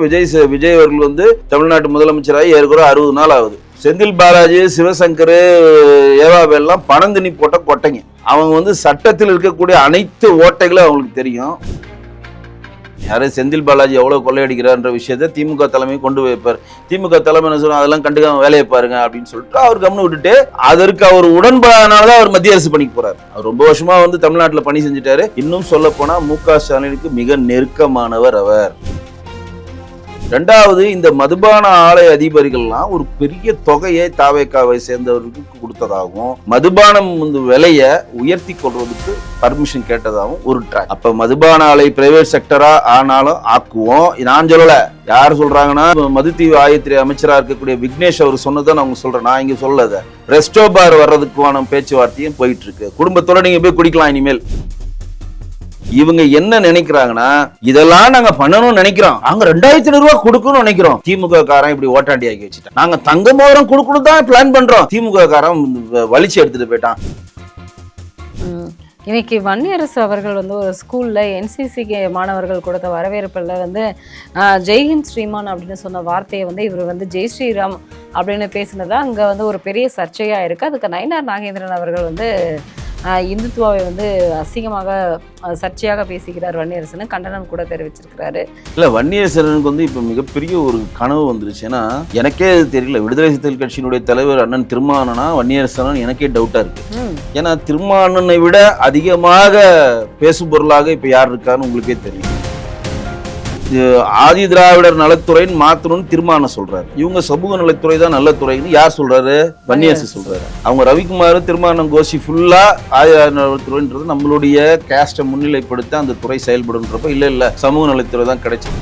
விஜய் அவர்கள் வந்து தமிழ்நாட்டு முதலமைச்சராகி ஏற்கனவே 60 நாள் ஆகுது. செந்தில் பாலாஜி, சிவசங்கர், ஏவாவெல்லாம் பணம் திணி போட்ட கொட்டைங்க. அவங்க வந்து சட்டத்தில் இருக்கக்கூடிய அனைத்து ஓட்டைகளும் அவங்களுக்கு தெரியும். யாரு செந்தில் பாலாஜி எவ்வளவு கொள்ளையடிக்கிறார்ன்ற விஷயத்த திமுக தலைமை கொண்டு வைப்பார். திமுக தலைமை என்ன சொல்லுவாங்க, அதெல்லாம் கண்டுக்காம வேலையை பாருங்க அப்படின்னு சொல்லிட்டு அவர் கம்னு விட்டுட்டு, அதற்கு அவர் உடன்பாடுனாலதான் அவர் மத்திய அரசு பணிக்கு போறாரு. அவர் ரொம்ப வருஷமா வந்து தமிழ்நாட்டில் பணி செஞ்சுட்டாரு. இன்னும் சொல்ல போனா மு.க. ஸ்டாலினுக்கு மிக நெருக்கமானவர் அவர். ரெண்டாவது, இந்த மதுபான ஆலை அதிபர்கள்லாம் ஒரு பெரிய தொகையை தாவேக்காவை சேர்ந்தவர்களுக்கு கொடுத்ததாகவும், மதுபானம் விலையை உயர்த்தி கொள்வதற்கு பர்மிஷன் கேட்டதாகவும் ஒரு ட்ராக். அப்ப மதுபான ஆலை பிரைவேட் செக்டரா ஆனாலும் ஆக்குவோம். நான் சொல்லல, யார் சொல்றாங்கன்னா மதுத்தீவு ஆயத்துறை அமைச்சரா இருக்கக்கூடிய விக்னேஷ் அவர் சொன்னதான் அவங்க சொல்றேன், நான் இங்க சொல்லத. ரெஸ்டோ பார் வர்றதுக்கான பேச்சுவார்த்தையும் போயிட்டு இருக்கு. குடும்பத்தோட நீங்க போய் குடிக்கலாம் இனிமேல். இவங்க என்ன நினைக்கிறாங்கன்னா, இதெல்லாம் நாங்க பண்ணணும்னு நினைக்கிறோம், நாங்க 2500 ரூபாய் கொடுக்கணும்னு நினைக்கிறோம். திமுக காரன் இப்படி ஓட்டாண்டி ஆக்கி வச்சுட்டான். நாங்க தங்க மோதிரம் கொடுக்கணும் தான் பிளான் பண்றோம். திமுக காரன் வலிச்சு எடுத்துட்டு போயிட்டான். இன்னைக்கு வன்னியரசு அவர்கள் வந்து ஒரு ஸ்கூல்ல NCC மாணவர்கள் கொடுத்த வரவேற்பில் வந்து ஜெய்ஹிந்த் ஸ்ரீமான் அப்படின்னு சொன்ன வார்த்தையை வந்து இவர் வந்து ஜெய் ஸ்ரீராம் அப்படின்னு பேசினதா அங்கே வந்து ஒரு பெரிய சர்ச்சையாக இருக்குது. அதுக்கு நயினார் நாகேந்திரன் அவர்கள் வந்து இந்துத்துவாவை வந்து அசிங்கமாக சர்ச்சையாக பேசுகிறார் வன்னியரசன், கண்டனம் கூட தெரிவிச்சிருக்கிறாரு. இல்ல, வன்னியரசனுக்கு வந்து இப்ப மிகப்பெரிய ஒரு கனவு வந்துருச்சு. ஏன்னா எனக்கே தெரியல, விடுதலை சிறுத்தைகள் கட்சியினுடைய தலைவர் அண்ணன் திருமாவளவனா வன்னியரசன் எனக்கே டவுட்டா இருக்கு. ஏன்னா திருமாவளவனை விட அதிகமாக பேசும் பொருளாக இப்ப யார் இருக்காருன்னு உங்களுக்கே தெரியும். ஆதி திராவிடர் நலத்துறைன்னு மாத்தணும்னு திருமாவளவன் சொல்றாரு. இவங்க சமூக நலத்துறை தான் நல்ல துறைன்னு யார் சொல்றாரு? வன்னியரசு சொல்றாரு. அவங்க ரவிக்குமார், திருமாவளவன் கோஷி ஃபுல்லா ஆதி திராவிடர் நலத்துறைன்றது நம்மளுடைய கேஸ்டை முன்னிலைப்படுத்த அந்த துறை செயல்படுன்றப்ப இல்ல சமூக நலத்துறை தான் கிடைச்சது.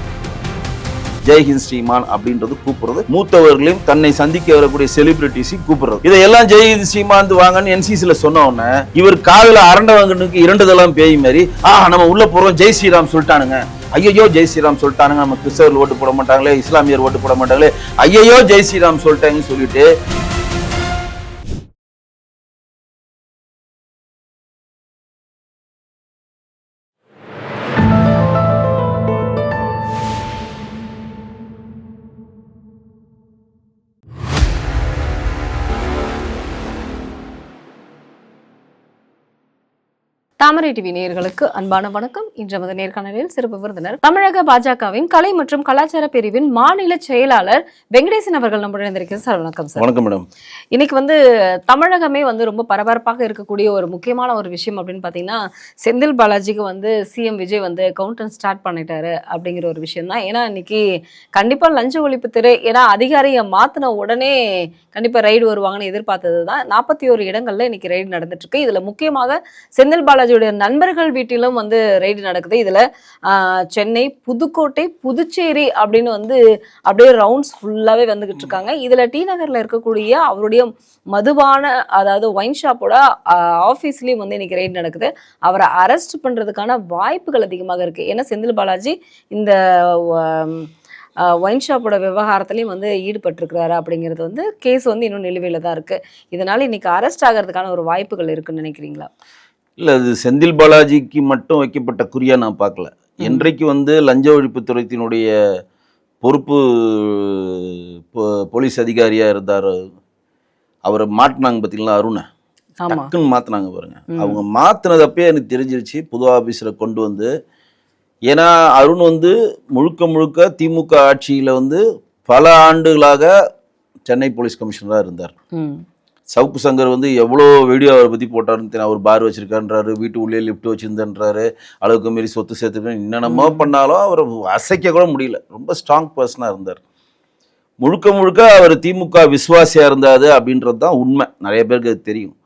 ஜெய்ஹிந்த் ஸ்ரீமான் அப்படின்றது கூப்பிடுறது, மூத்தவர்களையும் தன்னை சந்திக்க வரக்கூடிய செலிபிரிட்டிஸையும் கூப்பிடுறது. இதையெல்லாம் ஜெய்ஹிந்த் ஸ்ரீமான் வாங்கன்னு NCCல சொன்ன உடனே இவர் காதுல அரண்டவங்களுக்கு இரண்டுதெல்லாம் பேய் மாதிரி, நம்ம உள்ள போறோம் ஜெய் ஸ்ரீராம் சொல்லிட்டானுங்க, ஐயோ ஜெய் ஸ்ரீராம் சொல்லிட்டானுங்க, நம்ம கிறிஸ்தவர்கள் ஓட்டு போட மாட்டாங்களே, இஸ்லாமியர் ஓட்டு போட மாட்டாங்களே, ஐயோ ஜெய் ஸ்ரீராம் சொல்லிட்டாங்கன்னு சொல்லிட்டு தாமரை டிவி நேயர்களுக்கு அன்பான வணக்கம். இன்று நமது நேர்காணலில் சிறப்பு விருந்தினர் தமிழக பாஜகவின் கலை மற்றும் கலாச்சார பிரிவின் மாநில செயலாளர் வெங்கடேசன் அவர்கள் நம்முடன் இருந்திருக்கிறார். சார் வணக்கம். சார் வணக்கம் மேடம். இன்னைக்கு வந்து தமிழகமே வந்து ரொம்ப பரபரப்பாக இருக்கக்கூடிய ஒரு முக்கியமான ஒரு விஷயம் அப்படின்னு பாத்தீங்கன்னா, செந்தில் பாலாஜிக்கு வந்து CM விஜய் வந்து கவுண்டர் ஸ்டார்ட் பண்ணிட்டாரு அப்படிங்கிற ஒரு விஷயம் தான். ஏன்னா இன்னைக்கு கண்டிப்பா லஞ்ச ஒழிப்புத்துறை, ஏன்னா அதிகாரியை மாத்தின உடனே கண்டிப்பா ரைடு வருவாங்கன்னு எதிர்பார்த்தது தான். 41 இடங்கள்ல இன்னைக்கு ரைடு நடந்துட்டு இருக்கு. இதுல முக்கியமாக செந்தில் பாலாஜி நண்பர்கள் வீட்டிலும் வந்து ரைடு நடக்குது. இதுல சென்னை, புதுக்கோட்டை, புதுச்சேரி அப்படின்னு வந்து அப்படியே ரவுண்ட்ஸ் ஃபுல்லாவே வந்துகிட்டு இருக்காங்க. இதுல டி நகர்ல இருக்கக்கூடிய அவருடைய மதுபான, அதாவது ஒயின் ஷாப்போட ஆபீஸ்லயும் வந்து இன்னைக்கு ரைடு நடக்குது. அவரை அரெஸ்ட் பண்றதுக்கான வாய்ப்புகள் அதிகமாக இருக்கு. ஏன்னா செந்தில் பாலாஜி இந்த ஒயின் ஷாப்போட விவகாரத்துலையும் வந்து ஈடுபட்டிருக்கிறாரு அப்படிங்கிறது வந்து கேஸ் வந்து இன்னும் நிலுவையில தான் இருக்கு. இதனால இன்னைக்கு அரெஸ்ட் ஆகிறதுக்கான ஒரு வாய்ப்புகள் இருக்குன்னு நினைக்கிறீங்களா? இல்லை, அது செந்தில் பாலாஜிக்கு மட்டும் வைக்கப்பட்ட குறியா நான் பார்க்கல. என்றைக்கு வந்து லஞ்ச ஒழிப்புத்துறையினுடைய பொறுப்பு போலீஸ் அதிகாரியா இருந்தார், அவரை மாட்டினாங்க பார்த்தீங்களா, அருணை டக்குன்னு மாத்தினாங்க பாருங்க. அவங்க மாத்தினதப்பே எனக்கு தெரிஞ்சிருச்சு புது ஆபீஸ்ல கொண்டு வந்து. ஏன்னா அருண் வந்து முழுக்க திமுக ஆட்சியில வந்து பல ஆண்டுகளாக சென்னை போலீஸ் கமிஷனராக இருந்தார். சவுக்கு சங்கர் வந்து எவ்வளோ வீடியோ அவரை பற்றி போட்டாருன்னு, அவர் பார் வச்சிருக்கான்றாரு, வீட்டு உள்ளே லிஃப்ட் வச்சிருந்தன்றாரு, அளவுக்கு மீறி சொத்து சேர்த்துருக்கேன், என்னென்னமோ பண்ணாலும் அவரை அசைக்க கூட முடியல. ரொம்ப ஸ்ட்ராங் பர்சனாக இருந்தார். முழுக்க அவர் திமுக விசுவாசியாக இருந்தாது அப்படின்றது தான் உண்மை. நிறைய பேருக்கு அது தெரியும்.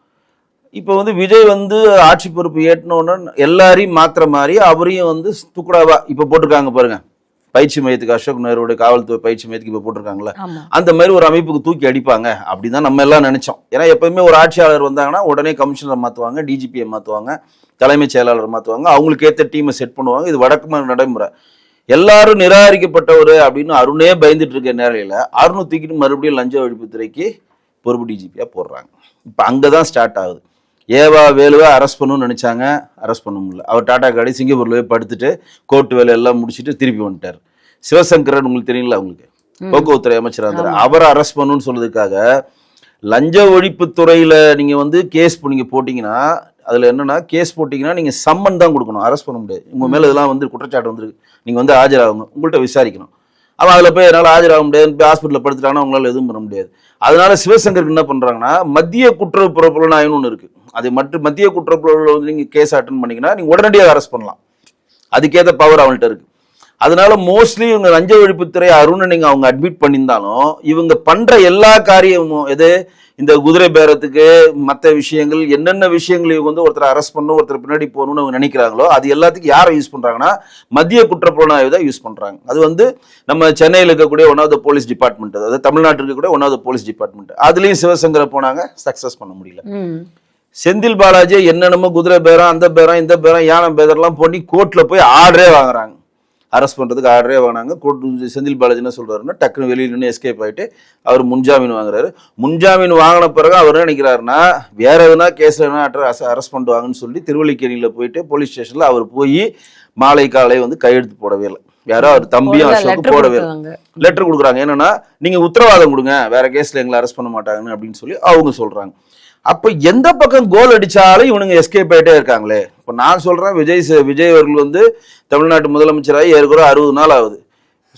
இப்போ வந்து விஜய் வந்து ஆட்சி பொறுப்பு ஏற்றினோன்னு எல்லாரையும் மாத்திர மாதிரி அவரையும் வந்து துக்குடாவா இப்போ போட்டிருக்காங்க பாருங்க. பயிற்சி மையத்துக்கு அசோக் நகரோட காவல்துறை பயிற்சி மையத்துக்கு இப்போ போட்டிருக்காங்கல்ல, அந்த மாதிரி ஒரு அமைப்புக்கு தூக்கி அடிப்பாங்க அப்படின்னு தான் நம்ம எல்லாம் நினைச்சோம். ஏன்னா எப்பவுமே ஒரு ஆட்சியாளர் வந்தாங்கன்னா உடனே கமிஷனரை மாற்றுவாங்க, டிஜிபியை மாற்றுவாங்க, தலைமைச் செயலாளர் மாற்றுவாங்க, அவங்களுக்கு ஏற்ற டீமை செட் பண்ணுவாங்க. இது வழக்கமான நடைமுறை. எல்லாரும் நிராகரிக்கப்பட்டவர் அப்படின்னு அருணே பயந்துட்டு இருக்க நேரில் அருணை தூக்கிட்டு மறுபடியும் லஞ்ச ஒழிப்புத்துறைக்கு பொறுப்பு டிஜிபியாக போடுறாங்க. இப்போ அங்கே தான் ஸ்டார்ட் ஆகுது. வேலுவை அரெஸ்ட் பண்ணணும்னு நினைச்சாங்க, அரெஸ்ட் பண்ண முடியல. அவர் டாடா காடி சிங்கப்பூர்ல போய் படுத்துட்டு கோர்ட்டு வேலை எல்லாம் முடிச்சுட்டு திருப்பி வந்துட்டார். சிவசங்கரன் உங்களுக்கு தெரியல, உங்களுக்கு போக்குவரத்துறை அமைச்சராக இருந்தார், அவரை அரெஸ்ட் பண்ணணும்னு சொல்றதுக்காக லஞ்ச ஒழிப்புத்துறையில நீங்க வந்து கேஸ் நீங்க போட்டீங்கன்னா, அதுல என்னன்னா கேஸ் போட்டீங்கன்னா நீங்க சம்மன் தான் கொடுக்கணும், அரெஸ்ட் பண்ண முடியாது. உங்க மேல இதெல்லாம் வந்து குற்றச்சாட்டு வந்துருக்கு, நீங்க வந்து ஆஜராகுங்க, உங்கள்கிட்ட விசாரிக்கணும். அவன் அதுல போய் என்னால் ஆஜராக முடியாது, போய் ஹாஸ்பிட்டலில் படுத்துட்டாங்கன்னா அவங்களால எதுவும் பண்ண முடியாது. அதனால சிவசங்கருக்கு என்ன பண்றாங்கன்னா, மத்திய குற்றப்புலனாய்வுன்னு ஒன்று இருக்கு, அது மட்டும் மத்திய குற்றப்புலனில் வந்து நீங்க கேஸ் அட்டன் பண்ணீங்கன்னா நீங்க உடனடியாக அரெஸ்ட் பண்ணலாம், அதுக்கேற்ற பவர் அவங்கள்ட்ட இருக்கு. அதனால மோஸ்ட்லி இவங்க லஞ்ச ஒழிப்புத்துறை அருணை நீங்க அவங்க அட்மிட் பண்ணியிருந்தாலும் இவங்க பண்ற எல்லா காரியமும் எது, இந்த குதிரை பேரத்துக்கு மற்ற விஷயங்கள் என்னென்ன விஷயங்கள் இவங்க வந்து ஒருத்தர் அரெஸ்ட் பண்ணணும், ஒருத்தர் பின்னாடி போகணும்னு அவங்க நினைக்கிறாங்களோ அது எல்லாத்துக்கும் யாரை யூஸ் பண்றாங்கன்னா மத்திய குற்றப்புலனாய்வு தான் யூஸ் பண்றாங்க. அது வந்து நம்ம சென்னையில் இருக்கக்கூடிய one of the police department, அதாவது தமிழ்நாட்டில் இருக்கக்கூடிய one of the police department, அதுலயும் சிவசங்கரை போனாங்க, சக்சஸ் பண்ண முடியல. செந்தில் பாலாஜி என்னென்னமோ குதிரை பேரம், அந்த பேரம், இந்த பேரம், யானை பேதர்லாம் பண்ணி கோர்ட்ல போய் ஆர்டரே வாங்குறாங்க, அரெஸ்ட் பண்ணுறதுக்கு ஆர்டரே வாங்கினாங்க. கோர்ட் செந்தில் பாலாஜி என்ன சொல்கிறாருன்னா, டக்குன்னு வெளியில் நின்று எஸ்கேப் ஆகிட்டு அவர் முன்ஜாமீன் வாங்குறாரு. முன்ஜாமீன் வாங்கின பிறகு அவர் என்ன நினைக்கிறாருன்னா, வேற எதுனா கேஸில் என்ன அரெஸ்ட் பண்ணுவாங்கன்னு சொல்லி திருவல்லிக்கேணியில் போயிட்டு போலீஸ் ஸ்டேஷனில் அவர் போய் மாலை காலை வந்து கையெழுத்து போடவே இல்லை, யாரோ அவர் தம்பியும் அசோக்கு போடவே இல்லை. லெட்டர் கொடுக்குறாங்க, என்னன்னா நீங்கள் உத்தரவாதம் கொடுங்க, வேற கேஸில் எங்களை அரெஸ்ட் பண்ண மாட்டாங்கன்னு அப்படின்னு சொல்லி அவங்க சொல்கிறாங்க. அப்போ எந்த பக்கம் கோல் அடிச்சாலும் இவனுங்க எஸ்கேப் ஆகிட்டே இருக்காங்களே. இப்போ நான் சொல்கிறேன், விஜய் அவர்கள் வந்து தமிழ்நாட்டு முதலமைச்சராகி ஏற்கனவே 60 நாள் ஆகுது.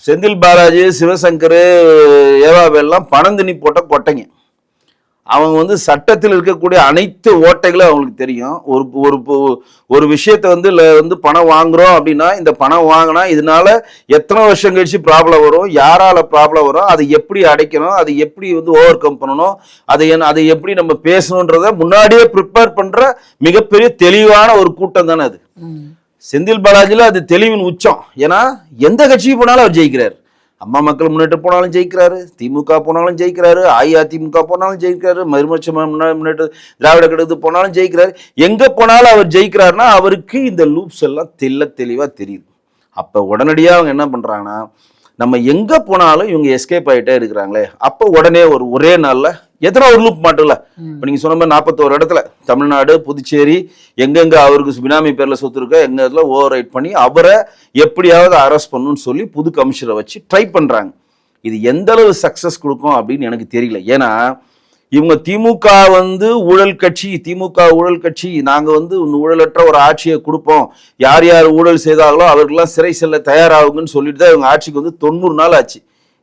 செந்தில் பாலாஜி, சிவசங்கர், ஏவாவெல்லாம் பணம் திணி போட்ட கொட்டைங்க. அவங்க வந்து சட்டத்தில் இருக்கக்கூடிய அனைத்து ஓட்டைகளும் அவங்களுக்கு தெரியும். ஒரு விஷயத்தை வந்து பணம் வாங்குறோம் அப்படின்னா, இந்த பணம் வாங்கினா இதனால எத்தனை வருஷம் கழிச்சு ப்ராப்ளம் வரும், யாரால ப்ராப்ளம் வரும், அதை எப்படி அடைக்கணும், அதை எப்படி வந்து ஓவர் கம் பண்ணணும், அதை எப்படி நம்ம பேசணுன்றத முன்னாடியே ப்ரிப்பேர் பண்ற மிகப்பெரிய தெளிவான ஒரு கூட்டம் தானே அது. செந்தில் பாலாஜில அது தெளிவின் உச்சம். ஏன்னா எந்த கட்சிக்கு போனாலும் அவர் ஜெயிக்கிறார். அம்மா மக்கள் முன்னேற்ற போனாலும் ஜெயிக்கிறாரு, திமுக போனாலும் ஜெயிக்கிறாரு, அஇஅதிமுக போனாலும் ஜெயிக்கிறாரு, மறுமலர்ச்சி முன்னேற்ற திராவிட கழகத்துக்கு போனாலும் ஜெயிக்கிறாரு. எங்க போனாலும் அவர் ஜெயிக்கிறாருன்னா அவருக்கு இந்த லூப்ஸ் எல்லாம் தெளிவா தெரியுது. அப்ப உடனடியா அவங்க என்ன பண்றாங்கன்னா, நம்ம எங்க போனாலும் இவங்க எஸ்கேப் ஆகிட்டே இருக்கிறாங்களே, அப்போ உடனே ஒரே நாள்ல எத்தனை ஒரு லூப் மாட்டல. இப்ப நீங்க சொன்ன மாதிரி 41 இடத்துல தமிழ்நாடு, புதுச்சேரி, எங்கெங்க அவருக்கு பினாமி பேர்ல சொத்து இருக்க எங்க இடத்துல ஓவர் ரைட் பண்ணி அவரை எப்படியாவது அரெஸ்ட் பண்ணணும்னு சொல்லி புது கமிஷனரை வச்சு ட்ரை பண்றாங்க. இது எந்த அளவு சக்சஸ் கொடுக்கும் அப்படின்னு எனக்கு தெரியல. ஏன்னா இவங்க திமுக வந்து ஊழல் கட்சி, நாங்க வந்து ஊழலற்ற ஒரு ஆட்சியை கொடுப்போம், யார் யார் ஊழல் செய்தாங்களோ அவர்களெல்லாம் சிறை செல்ல தயாராகுங்கன்னு சொல்லிட்டு தான் இவங்க ஆட்சிக்கு வந்து 90 நாள் ஆச்சு.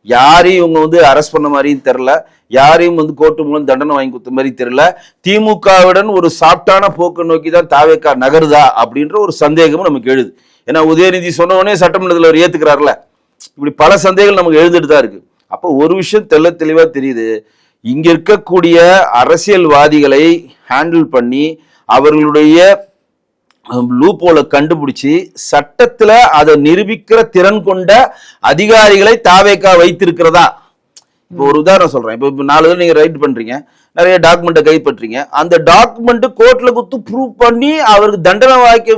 யாரையும் இவங்க வந்து அரெஸ்ட் பண்ண மாதிரியும் தெரியல, யாரையும் வந்து கோர்ட்டு மூலம் தண்டனை வாங்கி கொடுத்த மாதிரி தெரியல. திமுகவுடன் ஒரு சாப்டான போக்கு நோக்கி தான் தாவேக்கா நகருதா அப்படின்ற ஒரு சந்தேகமும் நமக்கு எழுது. ஏன்னா உதயநிதி சொன்ன உடனே சட்டமன்றத்தில் அவர் ஏத்துக்கிறாருல, இப்படி பல சந்தேகங்கள் நமக்கு எழுதிட்டு தான் இருக்கு. அப்போ ஒரு விஷயம் தெளிவா தெரியுது, இங்க இருக்கக்கூடிய அரசியல்வாதிகளை ஹேண்டில் பண்ணி அவர்களுடைய லூப்போல கண்டுபிடிச்சு சட்டத்துல அதை நிரூபிக்கிற திறன் கொண்ட அதிகாரிகளை தாவேக்கா வைத்திருக்கிறதா. இப்போ ஒரு உதாரணம் சொல்றேன், இப்போ 4 தடவை நீங்க ரைட் பண்றீங்க, நிறைய டாக்குமெண்ட்டை கைப்பற்றீங்க, அந்த டாக்குமெண்ட் கோர்ட்ல கொடுத்து ப்ரூவ் பண்ணி அவருக்கு தண்டனை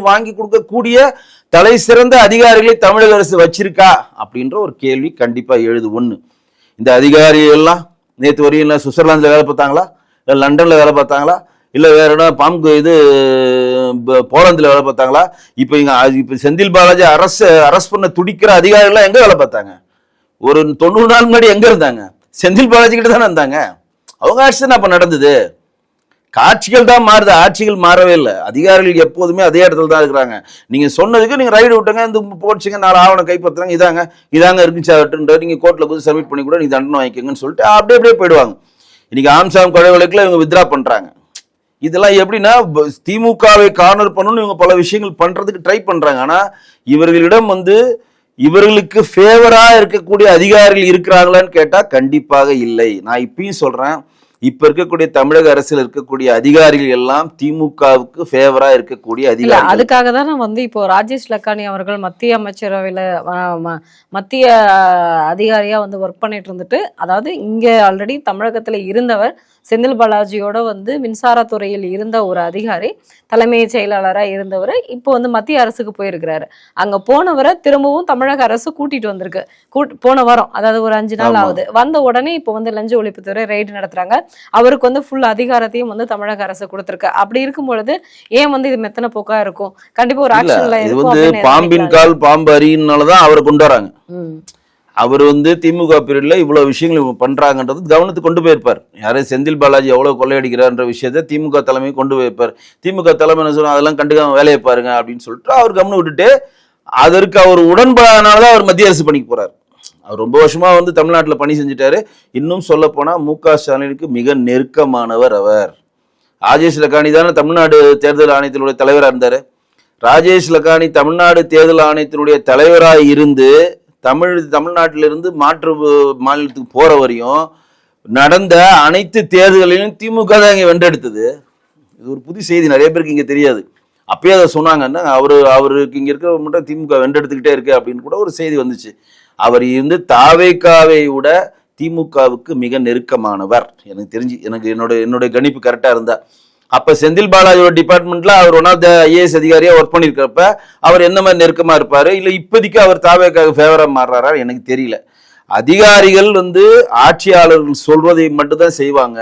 வாங்கி கொடுக்கக்கூடிய தலை சிறந்த அதிகாரிகளை தமிழக அரசு வச்சிருக்கா அப்படின்ற ஒரு கேள்வி கண்டிப்பா எழுது. ஒண்ணு, இந்த அதிகாரிகள் எல்லாம் நேற்று வரையும் சுவிட்சர்லாந்துல வேலை பார்த்தாங்களா, இல்லை லண்டன்ல வேலை பார்த்தாங்களா, இல்லை வேற என்ன போலந்துல வேலை பார்த்தாங்களா? இப்போ செந்தில் பாலாஜி அரஸ்ட் பண்ண துடிக்கிற அதிகாரிகள் எங்க வேலை பார்த்தாங்க? ஒரு 90 நாள் முன்னாடி எங்க இருந்தாங்க? செந்தில் பாலாஜி கிட்ட தானே இருந்தாங்க. அவங்க ஆட்சி தான் அப்ப நடந்தது. காட்சிகள் தான் மாறுது, ஆட்சிகள் மாறவே இல்லை. அதிகாரிகள் எப்போதுமே அதே இடத்துல தான் இருக்கிறாங்க. நீங்க சொன்னதுக்கு நீங்க ரைடு விட்டுங்க, இந்த போச்சுங்க, 4 ஆவணம் கைப்பற்றுறாங்க, இதாங்க இருக்குன்னு நீங்க கோர்ட்ல போய் சப்மிட் பண்ணி கூட நீங்க தண்டனை வாங்கிக்கங்கன்னு சொல்லிட்டு அப்படியே போயிடுவாங்க. இன்னைக்கு ஆம்சாம் கொலை வழக்குல இவங்க வித்ரா பண்றாங்க. இதெல்லாம் எப்படின்னா திமுகவை கார்னர் பண்ணணும்னு இவங்க பல விஷயங்கள் பண்றதுக்கு ட்ரை பண்றாங்க. ஆனா இவர்களிடம் வந்து இவர்களுக்கு ஃபேவரா இருக்கக்கூடிய அதிகாரிகள் இருக்கிறாங்களான்னு கேட்டா கண்டிப்பாக இல்லை. நான் இப்பயும் சொல்றேன், இப்ப இருக்கக்கூடிய தமிழக அரசில் இருக்கக்கூடிய அதிகாரிகள் எல்லாம் திமுகவுக்கு ஃபேவரா இருக்கக்கூடிய அதிகாரிகள். அதுக்காக தான் நான் வந்து இப்போ ராஜேஷ் லக்கானி அவர்கள் மத்திய அமைச்சரவையில மத்திய அதிகாரியா வந்து ஒர்க் பண்ணிட்டு இருந்துட்டு, அதாவது இங்க ஆல்ரெடி தமிழகத்துல இருந்தவர், செந்தில் பாலாஜியோட வந்து மின்சாரத்துறையில் இருந்த ஒரு அதிகாரி, தலைமை செயலாளராக இருந்தவர், இப்போ வந்து மத்திய அரசுக்கு போயிருக்கிறாரு. அங்க போனவரை திரும்பவும் தமிழக அரசு கூட்டிட்டு வந்திருக்கு. போன வாரம், அதாவது ஒரு 5 நாள் ஆகுது. வந்த உடனே இப்போ வந்து லஞ்ச ஒழிப்புத்துறை ரைடு நடத்துறாங்க. அவருக்கு வந்து ஃபுல் அதிகாரத்தையும் வந்து தமிழக அரசு கொடுத்திருக்கு. அப்படி இருக்கும் பொழுது ஏன் வந்து இது மெத்தன போக்கா இருக்கும்? கண்டிப்பா ஒரு ஆக்ஷன்ல இது இருக்கும் வந்து அப்படின்னு பாம்பின் நினைக்கிறாங்க. கால் பாம்பு அறியினாலதான் அவரை கொண்டு வராங்க. ம். அவர் வந்து திமுக பீரியட்ல இவ்வளவு விஷயங்கள் இவங்க பண்றாங்கன்றது கவனத்துக்கு கொண்டு போயிருப்பார். யாரே செந்தில் பாலாஜி எவ்வளவு கொள்ளையடிக்கிறார்ன்ற விஷயத்த திமுக தலைமை கொண்டு போயிருப்பார். திமுக தலைமை என்ன சொல்லுவாங்க, அதெல்லாம் கண்டுக்காம வேலையை பாருங்க அப்படின்னு சொல்லிட்டு அவர் கவனம் விட்டுட்டு அதற்கு அவர் உடன்பாடுனாலதான் அவர் மத்திய அரசு பணிக்கு போறாரு. அவர் ரொம்ப வருஷமா வந்து தமிழ்நாட்டில் பணி செஞ்சுட்டாரு. இன்னும் சொல்ல போனா மு.க. ஸ்டாலினுக்கு மிக நெருக்கமானவர் அவர். ராஜேஷ் லக்கானி தானே தமிழ்நாடு தேர்தல் ஆணையத்தினுடைய தலைவராக இருந்தாரு. ராஜேஷ் லக்கானி தமிழ்நாடு தேர்தல் ஆணையத்தினுடைய தலைவராக இருந்து தமிழ்நாட்டிலிருந்து மாற்று மாநிலத்துக்கு போற வரையும் நடந்த அனைத்து தேர்தல்களிலும் திமுக தான் இங்க வென்றெடுத்தது. இது ஒரு புது செய்தி, நிறைய பேருக்கு இங்க தெரியாது. அப்பயே அதை சொன்னாங்கன்னா அவருக்கு இங்க இருக்க மட்டும் திமுக வென்றெடுத்துக்கிட்டே இருக்கு அப்படின்னு கூட ஒரு செய்தி வந்துச்சு. அவர் இருந்து தாவேகாவை விட திமுகவுக்கு மிக நெருக்கமானவர் எனக்கு தெரிஞ்சு. எனக்கு என்னோட கணிப்பு கரெக்டா இருந்தா அப்ப செந்தில் பாலாஜியோட டிபார்ட்மெண்ட்ல அவர் ஒன் ஆஃப் த ஐஏஎஸ் அதிகாரியா ஒர்க் பண்ணிருக்கிறப்ப அவர் எந்த மாதிரி நெருக்கமா இருப்பாரு, இல்ல இப்போதைக்கு அவர் தாவேக்காக ஃபேவரா மாறுறாரா எனக்கு தெரியல. அதிகாரிகள் வந்து ஆட்சியாளர்கள் சொல்வதை மட்டும்தான் செய்வாங்க.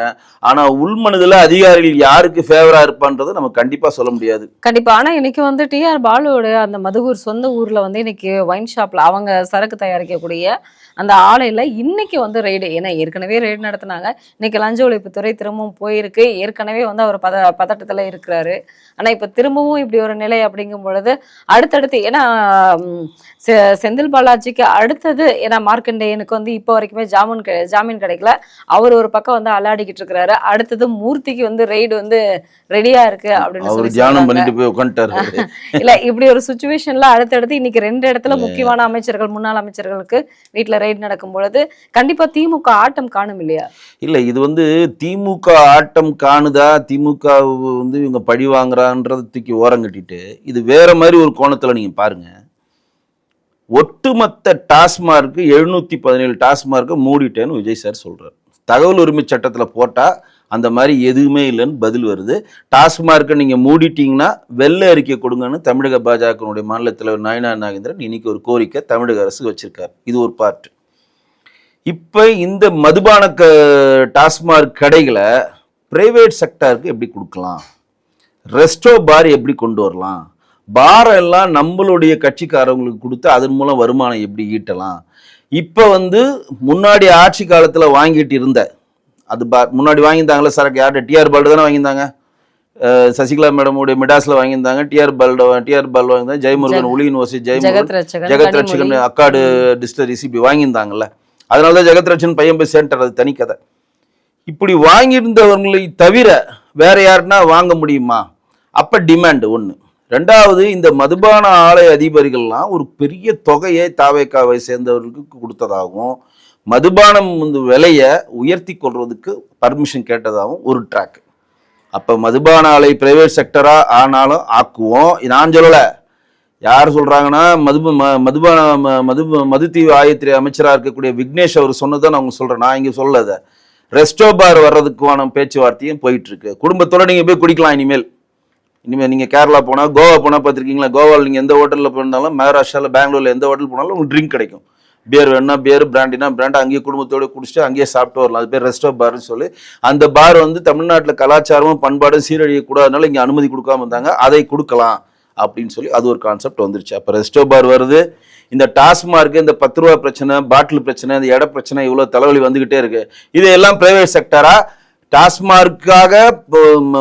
ஆனா உள்மனதுல அதிகாரிகள் யாருக்கு ஃபேவரா இருப்பான்றதை நம்ம கண்டிப்பா சொல்ல முடியாது. கண்டிப்பா. ஆனா இன்னைக்கு வந்து டி.ஆர். பாலுவோட அந்த மதுகூர் சொந்த ஊர்ல வந்து இன்னைக்கு ஒயின் ஷாப்ல அவங்க சரக்கு தயாரிக்கக்கூடிய அந்த ஆலையில இன்னைக்கு வந்து ரெய்டு. ஏன்னா ஏற்கனவே ரெய்டு நடத்தினாங்க. இன்னைக்கு லஞ்ச ஒழிப்புத்துறை திரும்பவும் போயிருக்கு. ஏற்கனவே வந்து அவர் பதட்டத்துல இருக்கிறாரு. ஆனா இப்ப திரும்பவும் இப்படி ஒரு நிலை அப்படிங்கும் பொழுது அடுத்தடுத்து ஏன்னா செந்தில் பாலாஜிக்கு அடுத்தது ஏன்னா மார்க்கண்டேயனுக்கு வந்து இப்போ வரைக்குமே ஜாமீன் கிடைக்கல. அவர் ஒரு பக்கம் வந்து அலாடிக்கிட்டு இருக்கிறாரு. அடுத்தது மூர்த்திக்கு வந்து ரெய்டு வந்து ரெடியா இருக்கு அப்படின்னு சொல்லி தியானம் பண்ணிட்டு போய் உட்காந்துட்டாரு. இல்ல இப்படி ஒரு சுச்சுவேஷன்ல அடுத்தடுத்து இன்னைக்கு 2 இடத்துல முக்கியமான அமைச்சர்கள் முன்னாள் அமைச்சர்களுக்கு வீட்டுல ரெய்டு நடக்கும் பொழுது கண்டிப்பா திமுக ஆட்டம் காணும் இல்லையா? இல்ல இது வந்து திமுக ஆட்டம் காணுதா, திமுக வந்து இவங்க பழி வாங்குறான்றத தூக்கி ஓரம் கட்டிட்டு இது வேற மாதிரி ஒரு கோணத்துல நீங்க பாருங்க. ஒட்டுமொத்த டாஸ்மார்க்கு 717 டாஸ்மார்க்கு மூடிட்டேன்னு விஜய் சார் சொல்றாரு. தகவல் உரிமை சட்டத்துல போட்டா அந்த மாதிரி எதுவுமே இல்லைன்னு பதில் வருது. டாஸ்மார்க்கை நீங்க மூடிட்டீங்கன்னா வெள்ளை அறிக்கை கொடுங்கன்னு தமிழக பாஜகனுடைய மாநில தலைவர் நயினார் நாகேந்திரன் இன்னைக்கு ஒரு கோரிக்கை தமிழக அரசு வச்சிருக்காரு. இது ஒரு பார்ட். இப்ப இந்த மதுபான டாஸ்மார்க் கடைகளை பிரைவேட் செக்டாருக்கு எப்படி கொடுக்கலாம், ரெஸ்டோ பார் எப்படி கொண்டு வரலாம், பார் எல்லாம் நம்மளுடைய கட்சிக்காரங்களுக்கு கொடுத்து அதன் மூலம் வருமானம் எப்படி ஈட்டலாம். இப்ப வந்து முன்னாடி ஆட்சி காலத்துல வாங்கிட்டு இருந்த அது முன்னாடி வாங்கியிருந்தாங்களே சரக்கு யார்கிட்ட, டி.ஆர். பால்டு தானே வாங்கியிருந்தாங்க. சசிகலா மேடமுடைய மிடாஸ்ல வாங்கியிருந்தாங்க. டி.ஆர். பால் வாங்கியிருந்தாங்க. ஜெயமுருகன் ஒளியின் ஓசி ஜெகத் ரட்சகன் அக்காடு டிஸ்டரிஸ் இப்படி வாங்கியிருந்தாங்கல்ல. அதனாலதான் ஜெகத் ரட்சன் பையன் போய் சேர்ந்துட்டார். அது தனி கதை. இப்படி வாங்கியிருந்தவர்களை தவிர வேற யாருன்னா வாங்க முடியுமா? அப்ப டிமாண்ட் ஒண்ணு. ரெண்டாவது, இந்த மதுபான ஆலை அதிபர்கள்லாம் ஒரு பெரிய தொகையை தாவேக்காவை சேர்ந்தவர்களுக்கு கொடுத்ததாகவும் மதுபானம் வந்து விலையை உயர்த்தி கொள்றதுக்கு பர்மிஷன் கேட்டதாகவும் ஒரு ட்ராக். அப்ப மதுபான ஆலை பிரைவேட் செக்டரா ஆனாலும் ஆக்குவோம். நான் சொல்லல, யார் சொல்றாங்கன்னா மதுத்தீவு ஆயத்துறை அமைச்சராக இருக்கக்கூடிய விக்னேஷ் அவர் சொன்னதான் அவங்க சொல்றேன். நான் இங்க சொல்லத. ரெஸ்டோ பார் வர்றதுக்கான பேச்சுவார்த்தையும் போயிட்டு இருக்கு. குடும்பத்தோட நீங்க போய் குடிக்கலாம். இனிமேல் நீங்க கேரளா போனா, கோவா போனா பார்த்துருக்கீங்களா? கோவாவில் நீங்க எந்த ஹோட்டலில் போனாலும், மகாராஷ்டிரால பெங்களூர்ல எந்த ஹோட்டல் போனாலும் உங்களுக்கு ட்ரிங்க் கிடைக்கும். பியர் வேணும்னா பியர், பிராண்டினா பிராண்ட், அங்கேயே குடும்பத்தோட குடிச்சிட்டு அங்கேயே சாப்பிட்டு வரலாம். அது பேர் ரெஸ்டோ பார்னு சொல்லி. அந்த பார் வந்து தமிழ்நாட்டில் கலாச்சாரமும் பண்பாடும் சீரழியக்கூடாதுனால இங்கே அனுமதி கொடுக்காம இருந்தாங்க. அதை கொடுக்கலாம் அப்படின்னு சொல்லி அது ஒரு கான்செப்ட் வந்துருச்சு. அப்போ ரெஸ்டோ பார் வருது. இந்த டாஸ்மார்க்கு இந்த 10 ரூபா பிரச்சனை, பாட்டில் பிரச்சனை, இந்த இட பிரச்சனை, இவ்வளோ தலைவலி வந்துகிட்டே இருக்கு. இதையெல்லாம் பிரைவேட் செக்டரா டாஸ்மார்க்காக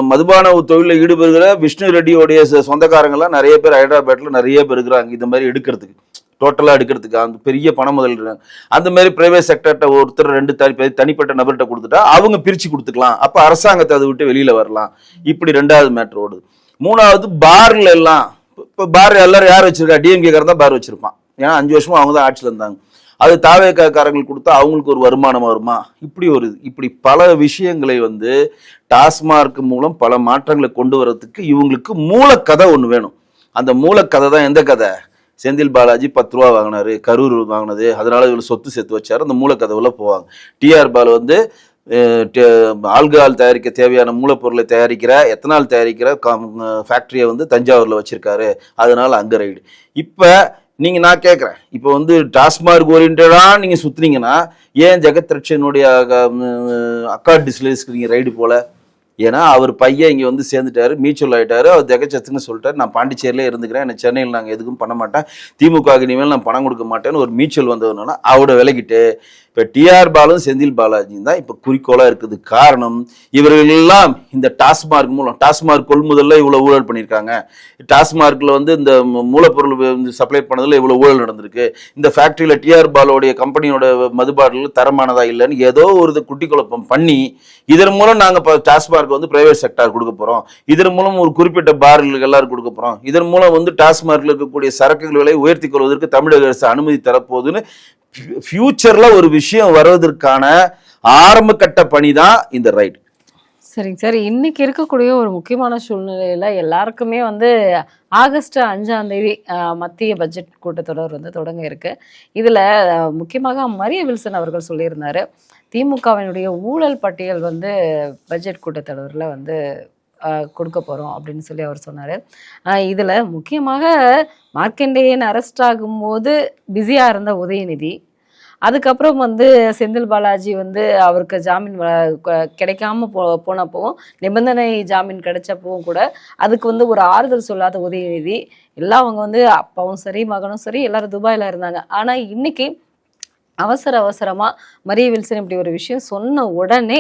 மதுபான தொழிலில் ஈடுபடுகிற விஷ்ணு ரெட்டியோடைய சொந்தக்காரங்கள்லாம் நிறைய பேர் ஹைதராபாத்ல நிறைய பேர் இருக்கிறாங்க. இந்த மாதிரி எடுக்கிறதுக்கு டோட்டலாக எடுக்கிறதுக்கு அந்த பெரிய பணம் முதல் இருக்காங்க. அந்த மாதிரி பிரைவேட் செக்டர்கிட்ட ஒருத்தர் 2 தனிப்பட்ட நபர்கிட்ட கொடுத்துட்டா அவங்க பிரித்து கொடுத்துக்கலாம். அப்போ அரசாங்கத்தை அதை விட்டு வெளியில் வரலாம். இப்படி 2வது மேட்ரு ஓடுது. 3வது, பார்ல எல்லாம் இப்போ பார் எல்லாரும் யார் வச்சிருக்கா? டிஎம்கேக்காரன் தான் பார் வச்சிருப்பான். ஏன்னா 5 வருஷமா அவங்க தான் ஆட்சியில் இருந்தாங்க. அது தாவேக்காரங்களுக்கு கொடுத்தா அவங்களுக்கு ஒரு வருமானம் வருமா? இப்படி பல விஷயங்களை வந்து டாஸ்மார்க் மூலம் பல மாற்றங்களை கொண்டு வரதுக்கு இவங்களுக்கு மூலக்கதை ஒன்று வேணும். அந்த மூலக்கதை தான் எந்த கதை? செந்தில் பாலாஜி 10 ரூபா வாங்கினாரு, கரூர் வாங்கினது, அதனால இவ்வளவு சொத்து சேர்த்து வச்சாரு. அந்த மூலக்கதைவுல போவாங்க. டி.ஆர். பால் வந்து ஆல்கஹால் தயாரிக்க தேவையான மூலப்பொருளை தயாரிக்கிற, எத்தனால் தயாரிக்கிற ஃபேக்டரியை வந்து தஞ்சாவூர்ல வச்சிருக்காரு. அதனால அங்க ரைடு. இப்ப நான் கேட்குறேன், இப்போ வந்து டாஸ்மார்க் ஓரியன்டா நீங்க சுத்துனீங்கன்னா ஏன் ஜெகத் ரட்சனுடைய அக்கா டிஸ்லேஸ்க்கு நீங்க ரைடு போல? ஏன்னா அவர் பையன் இங்கே வந்து சேர்ந்துட்டாரு, மியூச்சுவல் ஆகிட்டாரு. அவர் ஜெகச்சத்துன்னு சொல்லிட்டாரு, நான் பாண்டிச்சேரியிலே இருந்துக்கிறேன், எனக்கு சென்னையில் நாங்கள் எதுக்கும் பண்ண மாட்டேன், திமுக இனிமேல் நான் பணம் கொடுக்க மாட்டேன்னு ஒரு மியூச்சுவல் வந்ததுனால அவரோட விலகிட்டு இப்போ டிஆர் பாலும் செந்தில் பாலாஜியும் தான் இப்போ குறிக்கோளாக இருக்குது. காரணம், இவர்கள் எல்லாம் இந்த டாஸ்மார்க் மூலம், டாஸ்மார்க் கொள்முதலில் இவ்வளோ ஊழல் பண்ணியிருக்காங்க, டாஸ்மார்க்கில் வந்து இந்த மூலப்பொருள் வந்து சப்ளை பண்ணதில் இவ்வளோ ஊழல் நடந்திருக்கு, இந்த ஃபேக்ட்ரியில் டிஆர் பாலோடைய கம்பெனியோட மதுபாட்டில் தரமானதா இல்லைன்னு ஏதோ ஒரு குட்டி குழப்பம் பண்ணி இதன் மூலம் நாங்கள் இப்போ டாஸ்மார்க் வந்து பிரைவேட் செக்டார் கொடுக்க போகிறோம், இதன் மூலம் ஒரு குறிப்பிட்ட பார்களுக்கு எல்லாரும் கொடுக்க போகிறோம், இதன் மூலம் வந்து டாஸ்மார்க்கில் இருக்கக்கூடிய சரக்குகள் விலை உயர்த்தி கொள்வதற்கு தமிழக அரசு அனுமதி தரப்போகுதுன்னு ஃபியூச்சர்ல ஒரு விஷயம் வருவதற்கான ஆரம்ப கட்ட பணி தான் இந்த ரைட். சரிங்க சார், இன்னைக்கு இருக்கக்கூடிய ஒரு முக்கியமான சூழ்நிலையில எல்லாருக்குமே வந்து ஆகஸ்ட் 5ஆம் தேதி மத்திய பட்ஜெட் கூட்டத்தொடர் வந்து தொடங்க இருக்கு. இதுல முக்கியமாக மரிய வில்சன் அவர்கள் சொல்லியிருந்தாரு, திமுகவினுடைய ஊழல் பட்டியல் வந்து பட்ஜெட் கூட்டத்தொடரில் வந்து கொடுக்க போகிறோம் அப்படின்னு சொல்லி அவர் சொன்னார். இதில் முக்கியமாக மார்க்கண்டேயன் அரெஸ்ட் ஆகும்போது பிஸியாக இருந்த உதயநிதி, அதுக்கப்புறம் வந்து செந்தில் பாலாஜி வந்து அவருக்கு ஜாமீன் கிடைக்காம போனப்பவும், நிபந்தனை ஜாமீன் கிடைச்சப்பவும் கூட அதுக்கு வந்து ஒரு ஆறுதல் சொல்லாத உதயநிதி, எல்லாம் அவங்க வந்து அப்பாவும் சரி மகனும் சரி எல்லாரும் துபாயில் இருந்தாங்க. ஆனால் இன்னைக்கு அவசரமா மரிய வில்சன் இப்படி ஒரு விஷயம் சொன்ன உடனே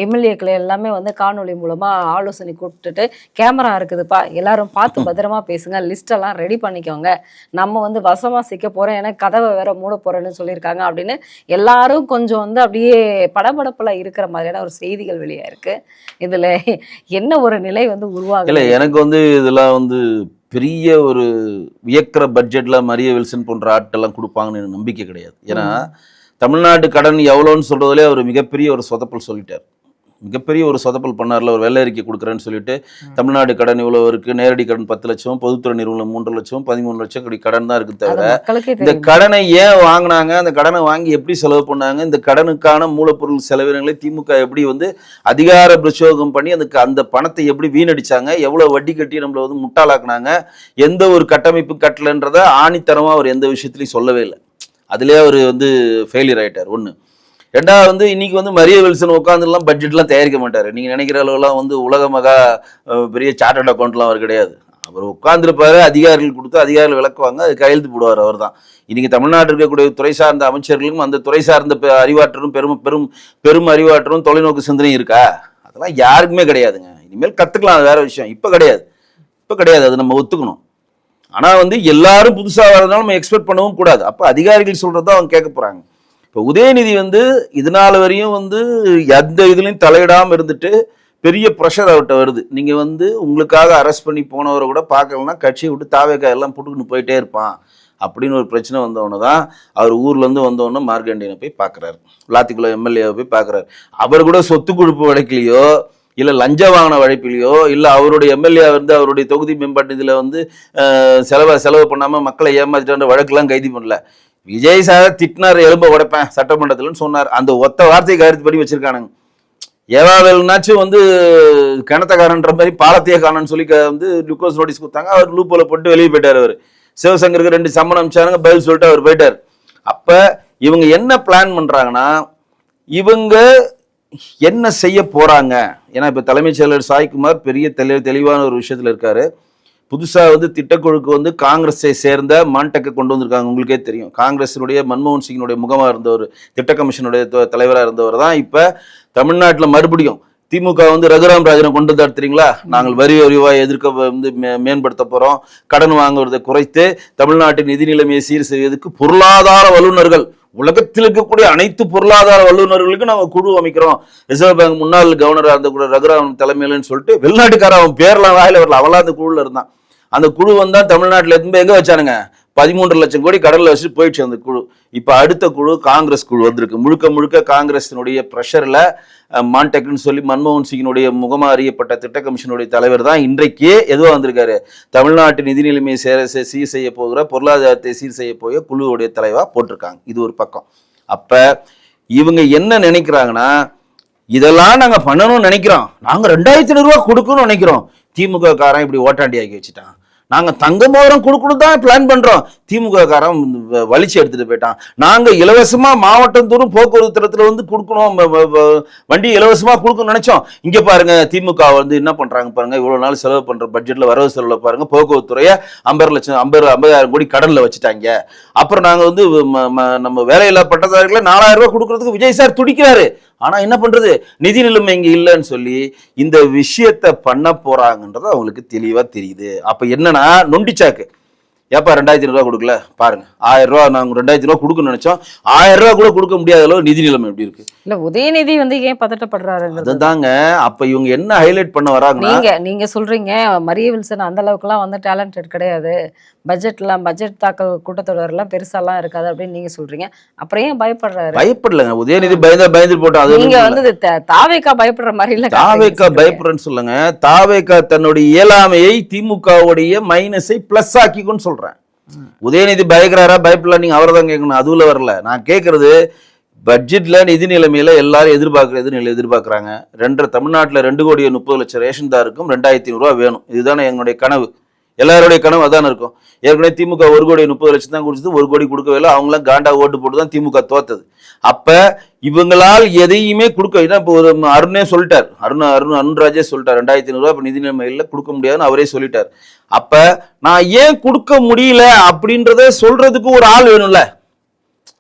எம்எல்ஏக்களை எல்லாமே வந்து காணொலி மூலமா ஆலோசனை கூப்பிட்டுட்டு, கேமரா இருக்குதுப்பா, எல்லாரும் பார்த்து பத்திரமா பேசுங்க, லிஸ்டெல்லாம் ரெடி பண்ணிக்கோங்க, நம்ம வந்து வசமா சிக்க போறோம், ஏன்னா கதவை வேற மூட போறேன்னு சொல்லியிருக்காங்க அப்படின்னு எல்லாரும் கொஞ்சம் வந்து அப்படியே படபடப்புல இருக்கிற மாதிரியான ஒரு செய்திகள் வெளியா இருக்கு. இதுல என்ன ஒரு நிலை வந்து உருவாகல? எனக்கு வந்து இதெல்லாம் வந்து பெரிய ஒரு வியக்கிற பட்ஜெட்ல மரிய வில்சன் போன்ற ஆட்கள்லாம் கொடுப்பாங்கன்னு எனக்கு நம்பிக்கை கிடையாது. ஏன்னா தமிழ்நாட்டு கடன் எவ்வளோன்னு சொல்றதுலே அவர் மிகப்பெரிய ஒரு சொதப்பல் சொல்லிட்டார், மிகப்பெரிய ஒரு சொதப்பல் பண்ணார்ல. ஒரு வெள்ளை அறிக்கை கொடுக்குறேன்னு சொல்லிட்டு தமிழ்நாடு கடன் இவ்வளோ இருக்கு, நேரடி கடன் 10 லட்சம், பொதுத்துறை நிறுவனம் 3 லட்சம், 13 லட்சம் கடன் தான் இருக்கு. தவிர இந்த கடனை ஏன் வாங்கினாங்க, அந்த கடனை வாங்கி எப்படி செலவு பண்ணாங்க, இந்த கடனுக்கான மூலப்பொருள் செலவினங்களை திமுக எப்படி வந்து அதிகார பிரச்சோகம் பண்ணி அந்த பணத்தை எப்படி வீணடிச்சாங்க, எவ்வளவு வட்டி கட்டி நம்மளை வந்து முட்டாளாக்குனாங்க, எந்த ஒரு கட்டமைப்பு கட்டலன்றதை ஆணித்தரமா அவர் எந்த விஷயத்துலையும் சொல்லவே இல்லை. அதுலேயே அவர் வந்து ஃபெயிலியர் ஆயிட்டார். ஒன்று. ரெண்டாவது வந்து இன்னைக்கு வந்து மரிய வில்சன் உட்காந்துலாம் பட்ஜெட்லாம் தயாரிக்க மாட்டார். நீங்கள் நினைக்கிற அளவுலாம் வந்து உலக மகா பெரிய சார்ட்டர்ட் அக்கௌண்ட்லாம் அவர் கிடையாது. அவர் உட்காந்துருப்பாரு, அதிகாரிகள் கொடுத்து அதிகாரிகள் விளக்குவாங்க, அது கையெழுத்து போடுவார். அவர் தான் இன்னைக்கு தமிழ்நாட்டில் இருக்கக்கூடிய துறை சார்ந்த அமைச்சர்களுக்கும் அந்த துறை சார்ந்த அறிவாற்றலும் பெரும் அறிவாற்றலும் தொலைநோக்கு சிந்தனையும் இருக்கா? அதெல்லாம் யாருக்குமே கிடையாதுங்க. இனிமேல் கற்றுக்கலாம், அது வேற விஷயம். இப்போ கிடையாது, அது நம்ம ஒத்துக்கணும். ஆனால் வந்து எல்லாரும் புதுசாக வரதுனால நம்ம எக்ஸ்பெக்ட் பண்ணவும் கூடாது. அப்போ அதிகாரிகள் சொல்கிறத அவங்க கேட்க போகிறாங்க. இப்போ உதயநிதி வந்து இதனால வரையும் வந்து எந்த இதுலையும் தலையிடாமல் இருந்துட்டு பெரிய ப்ரெஷர் அவர்கிட்ட வருது. நீங்கள் வந்து உங்களுக்காக அரெஸ்ட் பண்ணி போனவரை கூட பார்க்கலன்னா கட்சியை விட்டு தாவேக்கா எல்லாம் புட்டுக்குன்னு போயிட்டே இருப்பான் அப்படின்னு ஒரு பிரச்சனை வந்தவொன்னு தான் அவர் ஊர்லேருந்து வந்தவொன்னு மார்க்கண்டேயனை போய் பார்க்குறாரு, விளாத்திக்குள்ள எம்எல்ஏவை போய் பார்க்குறாரு. அவர் கூட சொத்து குழுப்பு வழக்கிலையோ இல்லை லஞ்ச வாங்கின வழக்கிலையோ இல்லை அவருடைய எம்எல்ஏ வந்து அவருடைய தொகுதி மேம்பாட்டு இதில் வந்து செலவு பண்ணாமல் மக்களை ஏமாற்றிட்ட வழக்கெல்லாம் கைது பண்ணல. விஜய் சார் திட்டினார், எலும்பை உடைப்பேன் சட்டமன்றத்தில்னு சொன்னார். அந்த ஒத்த வார்த்தையை கருத்து பண்ணி வச்சிருக்கானுங்க. ஏவாவேல்னாச்சும் வந்து கிணத்தக்காரன்ற மாதிரி பாலத்தையே காணன்னு சொல்லி வந்து லுக்கோஸ் நோட்டீஸ் கொடுத்தாங்க. அவர் லூப்போல போட்டு வெளியே போயிட்டார். அவர் சிவசங்கருக்கு 2 சம்மன் அமிச்சாருங்க, பதில் சொல்லிட்டு அவர் போயிட்டார். அப்ப இவங்க என்ன பிளான் பண்றாங்கன்னா, இவங்க என்ன செய்ய போறாங்க? ஏன்னா இப்ப தலைமைச் செயலர் சாய்குமார் பெரிய தெளிவான ஒரு விஷயத்துல இருக்காரு. புதுசா வந்து திட்டக்குழுக்கு வந்து காங்கிரஸை சேர்ந்த மான்டெக்கை கொண்டு வந்திருக்காங்க. உங்களுக்கே தெரியும், காங்கிரஸினுடைய மன்மோகன் சிங்கினுடைய முகமா இருந்தவர், திட்ட கமிஷனுடைய தலைவராக இருந்தவர் தான் இப்ப தமிழ்நாட்டில் மறுபடியும் திமுக வந்து ரகுராம் ராஜனை கொண்டு வந்து தெரியுங்களா, நாங்கள் வரி வருவாய் எதிர்க்க வந்து மேம்படுத்த போறோம், கடன் வாங்குவதை குறைத்து தமிழ்நாட்டின் நிதி நிலைமையை சீர் செய்வதற்கு பொருளாதார வல்லுநர்கள், உலகத்தில் இருக்கக்கூடிய அனைத்து பொருளாதார வல்லுநர்களுக்கு நாங்கள் குழு அமைக்கிறோம், ரிசர்வ் பேங்க் முன்னாள் கவர்னராக இருந்த கூட ரகுராம் தலைமையிலன்னு சொல்லிட்டு வெளிநாட்டுக்கார அவன் பேர்லாம் வாயில வரல, அவெல்லாம் அந்த குழுல இருந்தான். அந்த குழு வந்தா தமிழ்நாட்டில் இருந்து எங்க வச்சானுங்க, 13 லட்சம் கோடி கடல்ல வச்சு போயிடுச்சு அந்த குழு. இப்ப அடுத்த குழு காங்கிரஸ் குழு வந்திருக்கு. முழுக்க காங்கிரஸினுடைய பிரஷர்ல மான்டெக்னு சொல்லி மன்மோகன் சிங்கினுடைய முகமா அறியப்பட்ட திட்ட கமிஷனுடைய தலைவர் தான் இன்றைக்கே எதுவா வந்திருக்காரு, தமிழ்நாட்டு நிதி நிலைமையை சீர் செய்ய போகிற, பொருளாதாரத்தை சீர் செய்ய போகிற குழுவுடைய தலைவா போட்டிருக்காங்க. இது ஒரு பக்கம். அப்ப இவங்க என்ன நினைக்கிறாங்கன்னா, இதெல்லாம் நாங்க பண்ணணும்னு நினைக்கிறோம், நாங்க 2500 ரூபாய் கொடுக்கணும்னு நினைக்கிறோம், திமுக காரன் இப்படி ஓட்டாண்டி ஆக்கி வச்சுட்டான், நாங்க தங்க மோதிரம் கொடுக்கணும் தான் பிளான் பண்றோம். திமுக காரன் வலிச்சு எடுத்துட்டு போயிட்டான். நாங்க இலவசமா மாவட்டம் தோறும் போக்குவரத்து திட்டத்துல வந்து கொடுக்கணும், வண்டி இலவசமா கொடுக்கணும்னு நினைச்சோம். இங்க பாருங்க திமுக வந்து என்ன பண்றாங்க பாருங்க, இவ்வளவு நாள் செலவு பண்ற பட்ஜெட்ல வரவு செலவுல பாருங்க போக்குவரத்து துறையை 50,000 கோடி கடன்ல வச்சுட்டாங்க. அப்புறம் நாங்க வந்து நம்ம வேலையில்லா பட்டதாரிகளை 4,000 ரூபாய் கொடுக்கறதுக்கு விஜய் சார் துடிக்கிறாரு. ஆனா என்ன பண்றது, நிதி நிலைமை இங்க இல்லைன்னு சொல்லி இந்த விஷயத்த பண்ண போறாங்கன்றது அவங்களுக்கு தெளிவா தெரியுது. அப்ப என்னன்னா நொண்டிச்சாக்கு, ஏப்பா 2,500 ரூபாய் கொடுக்கல பாருங்க, 1000 ரூபாய் நாங்க 2,500 ரூபாய் கொடுக்கணும்னு நினைச்சோம், 1000 ரூபாய் கூட கொடுக்க முடியாத அளவு நிதி நிலைமை எப்படி இருக்கு. இல்ல உதயநிதி வந்து ஏன் பதட்டப்படுறாரு? அதுதாங்க அப்ப இவங்க என்ன ஹைலைட் பண்ண வராங்க. நீங்க சொல்றீங்க மரிய வில்சன் அந்த அளவுக்கு எல்லாம் வந்து டேலண்டட் கிடையாது, பட்ஜெட் தாக்கல் கூட்டத்தொடர் எல்லாம் பெருசாலாம் இருக்காது அப்படின்னு நீங்க சொல்றீங்க. அப்புறம் ஏன் பயப்படுறாரு? பயப்படலங்க, உதயநிதி பயந்து போட்டோம். நீங்க வந்து தாவேக்கா பயப்படுற மாதிரி இல்ல. தாவேக்கா பயப்படுறேன்னு சொல்லுங்க. தாவேக்கா தன்னுடைய இயலாமையை திமுகவுடைய மைனஸை பிளஸ் ஆக்கிக்குன்னு சொல்றேன். உதயநிதி பயக்கிறாரா பயப்படல, நீங்க அவரை தான் கேட்கணும். அதுல வரல நான் கேட்கறது. பட்ஜெட்ல நிதி நிலைமையில எல்லாரும் எதிர்பார்க்கறாங்க. தமிழ்நாட்டில் 2,30,00,000 ரேஷன்தாருக்கும் 2,500 ரூபாய் வேணும். இதுதானே எங்களுடைய கனவு, எல்லாருடைய கனவு அதானே இருக்கும். ஏற்கனவே திமுக 1,30,00,000 தான் கொடுத்தது, 1 கோடி கொடுக்கவே இல்லை. அவங்களாம் காண்டா ஓட்டு போட்டு தான் திமுக தோத்தது. அப்ப இவங்களால் எதையுமே கொடுக்க, இப்போ ஒரு அருணே சொல்லிட்டார், அருண்ராஜே சொல்லிட்டார் 2,500 ரூபாய் நிதி நிலைமையில கொடுக்க முடியாதுன்னு அவரே சொல்லிட்டார். அப்ப நான் ஏன் கொடுக்க முடியல அப்படின்றத சொல்றதுக்கு ஒரு ஆள் வேணும்ல.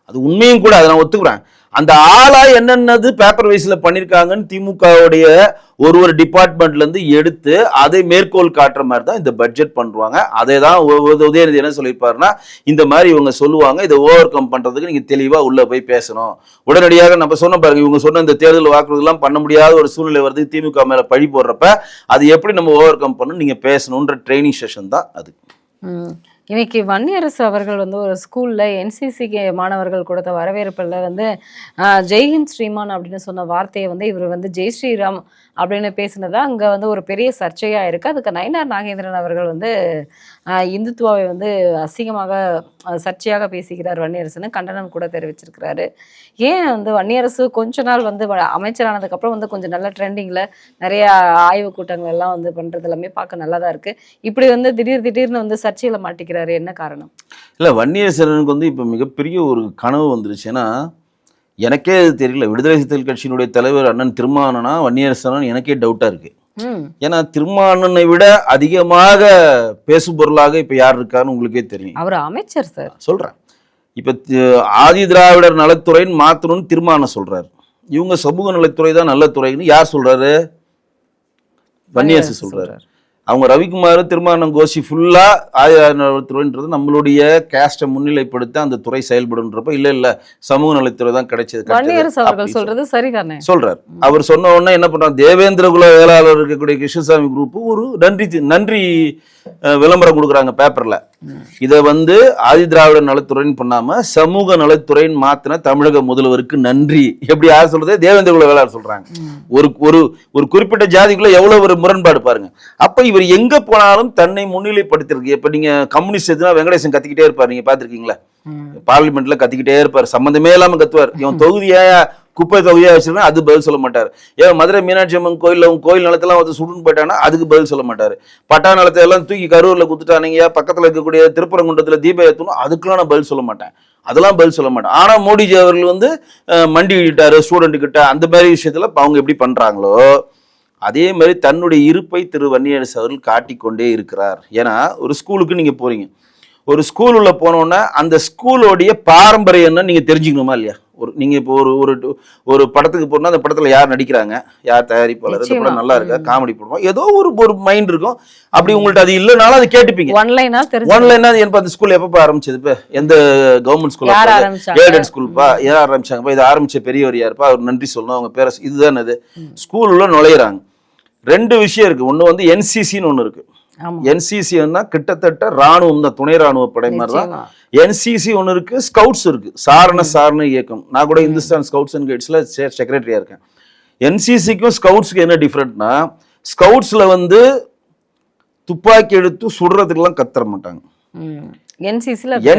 அது உண்மையும் கூட, அதை நான் ஒத்துக்கிறேன். அந்த ஆளா என்னென்னது பேப்பர் வைஸ்ல பண்ணிருக்காங்கன்னு திமுகவுடைய ஒரு டிபார்ட்மெண்ட்ல இருந்து எடுத்து அதை மேற்கோள் காட்டுற மாதிரி தான் இந்த பட்ஜெட் பண்றாங்க. அதே தான் உதயநிதி என்ன சொல்லியிருப்பாருன்னா, இந்த மாதிரி இவங்க சொல்லுவாங்க, இதை ஓவர் கம் பண்றதுக்கு நீங்க தெளிவா உள்ள போய் பேசணும். உடனடியாக நம்ம சொன்ன பாருங்க, இவங்க சொன்ன இந்த தேர்தல் வாக்குறுதிலாம் பண்ண முடியாத ஒரு சூழ்நிலை வருது, திமுக மேல பழி போடுறப்ப அது எப்படி நம்ம ஓவர் கம் பண்ணணும் நீங்க பேசணும்ன்ற ட்ரைனிங் செஷன் தான் அது. இன்னைக்கு வன்னியரசு அவர்கள் வந்து ஒரு ஸ்கூல்ல NCC மாணவர்கள் கொடுத்த வரவேற்பில் வந்து ஜெய்ஹிந்த் ஸ்ரீமான் அப்படின்னு சொன்ன வார்த்தையை வந்து இவர் வந்து ஜெய் ஸ்ரீராம் அப்படின்னு பேசினதா அங்கே வந்து ஒரு பெரிய சர்ச்சையாக இருக்குது. அதுக்கு நயினார் நாகேந்திரன் அவர்கள் வந்து இந்துத்துவாவை வந்து அசிங்கமாக சர்ச்சையாக பேசுகிறார் வன்னியரசுன்னு கண்டனம் கூட தெரிவிச்சிருக்கிறாரு. ஏன் வந்து வன்னியரசு கொஞ்ச நாள் வந்து அமைச்சரானதுக்கப்புறம் வந்து கொஞ்சம் நல்ல ட்ரெண்டிங்கில் நிறைய ஆய்வு கூட்டங்கள் எல்லாம் வந்து பண்ணுறது எல்லாமே பார்க்க நல்லா தான் இருக்குது. இப்படி வந்து திடீர்னு வந்து சர்ச்சையில் மாட்டிக்கிறாரு, என்ன காரணம்? இல்லை, வன்னியரசனுக்கு வந்து இப்போ மிகப்பெரிய ஒரு கனவு வந்துருச்சு. ஏன்னா எனக்கே அது தெரியல, விடுதலை சிறுத்தைகள் கட்சியினுடைய தலைவர் அண்ணன் திருமாவளவனா வன்னியரசன் எனக்கே டவுட்டா இருக்கு. ஏன்னா திருமாவளவனை விட அதிகமாக பேசு பொருளாக இப்ப யார் இருக்காருன்னு உங்களுக்கே தெரியும். அவர் அமைச்சர் சார். சொல்றேன், இப்ப ஆதி திராவிடர் நலத்துறைன்னு மாத்தணும்னு திருமாவளவன் சொல்றாரு. இவங்க சமூக நலத்துறை தான் நல்ல துறைன்னு யார் சொல்றாரு? வன்னியரசு சொல்றாரு. அவங்க ரவிக்குமார் திருமாவளவன் கோஷி ஃபுல்லா நலத்துறைன்றது நம்மளுடைய கேஸ்டை முன்னிலைப்படுத்த அந்த துறை செயல்படுன்றப்ப இல்ல சமூக நலத்துறை தான் கிடைச்சது சொல்றது சரிதானே சொல்றாரு. அவர் சொன்ன உடனே என்ன பண்றாங்க, தேவேந்திர குல வேளாளர் இருக்கக்கூடிய கிருஷ்ணசாமி குரூப் ஒரு நன்றி விளம்பரம் கொடுக்குறாங்க பேப்பர்ல. இதை வந்து ஆதி திராவிட நலத்துறைன்னு பண்ணாம சமூக நலத்துறைன்னு மாத்தின தமிழக முதல்வருக்கு நன்றி. எப்படி யார் சொல்றது? தேவேந்திர குல வேளாளர் சொல்றாங்க. ஒரு குறிப்பிட்ட ஜாதிக்குள்ள எவ்வளவு ஒரு முரண்பாடு பாருங்க. அப்ப இவர் எங்க போனாலும் தன்னை முன்னிலைப்படுத்திருக்கு. இப்ப நீங்க கம்யூனிஸ்ட் எதுனா வெங்கடேசன் கத்திக்கிட்டே இருப்பாரு, நீங்க பாத்திருக்கீங்களா? பார்லிமெண்ட்ல கத்திக்கிட்டே இருப்பாரு, சம்பந்தமே இல்லாம கத்துவார். இவன் தொகுதியா குப்பை தொகுதியா வச்சிருந்தா அது பதில் சொல்ல மாட்டாரு. ஏன் மதுரை மீனாட்சி அம்மன் கோயில் நிலத்தெல்லாம் வந்து சுடுன்னு போயிட்டானா அதுக்கு பதில் சொல்ல மாட்டாரு. பட்டா நிலத்தை எல்லாம் தூக்கி கரூர்ல குத்துட்டானீங்க, பக்கத்துல இருக்கக்கூடிய திருப்பரங்குன்றத்துல தீபம் ஏற்றணும், அதுக்கெல்லாம் நான் பதில் சொல்ல மாட்டேன், அதெல்லாம் பதில் சொல்ல மாட்டேன். ஆனா மோடிஜி அவர்கள் வந்து மண்டி இட்டாரு ஸ்டூடெண்ட் கிட்ட, அந்த மாதிரி விஷயத்துல அவங்க எப்படி பண்றாங்களோ அதே மாதிரி தன்னுடைய இருப்பை திரு வன்னியரசு அவர்கள் காட்டிக்கொண்டே இருக்கிறார். ஏன்னா ஒரு ஸ்கூலுக்கு நீங்க போறீங்க, ஒரு ஸ்கூல் உள்ள போனோன்னா அந்த ஸ்கூலோடைய பாரம்பரியம் என்ன நீங்க தெரிஞ்சுக்கணுமா இல்லையா? நீங்க இப்போ ஒரு படத்துக்கு போனா அந்த படத்துல யார் நடிக்கிறாங்க, யார் தயாரிப்பாளர், இந்த படம் நல்லா இருக்கா, காமெடி படம், ஏதோ ஒரு மைண்ட் இருக்கும். அப்படி உங்கள்ட்ட அது இல்லைனாலும் அதை கேட்டுப்பீங்க. ஒன்லைனா அந்த ஸ்கூல் எப்ப ஆரம்பிச்சது, இப்ப எந்த கவர்மெண்ட் ஸ்கூல், எய்டட் ஸ்கூல்ப்பா, யார் ஆரம்பிச்சாங்கப்பா, இது ஆரம்பிச்ச பெரியவர் யாருப்பா, அவர் நன்றி சொல்லணும், அவங்க பேர இதுதானே. இது ஸ்கூல் உள்ள நுழையிறாங்க. 2 விஷயம் இருக்கு. ஒண்ணு வந்து NCCன்னு ஒண்ணு இருக்கு. NCC கிட்டத்தட்ட ராணுவம் தான், துணை ராணுவ படை மாதிரி தான். NCC ஒன்று இருக்கு, ஸ்கவுட்ஸ் இருக்கு, சாரண இயக்கம். நான் கூட இந்துஸ்தான் ஸ்கவுட்ஸ் அண்ட் கைட்ஸ்ல செக்ரட்டரியா இருக்கேன். NCCக்கும் ஸ்கவுட்ஸ்க்கு என்ன டிஃபரெண்ட்னா, ஸ்கவுட்ஸ்ல வந்து துப்பாக்கி எடுத்து சுடுறதுக்கெல்லாம் கத்தர மாட்டாங்க.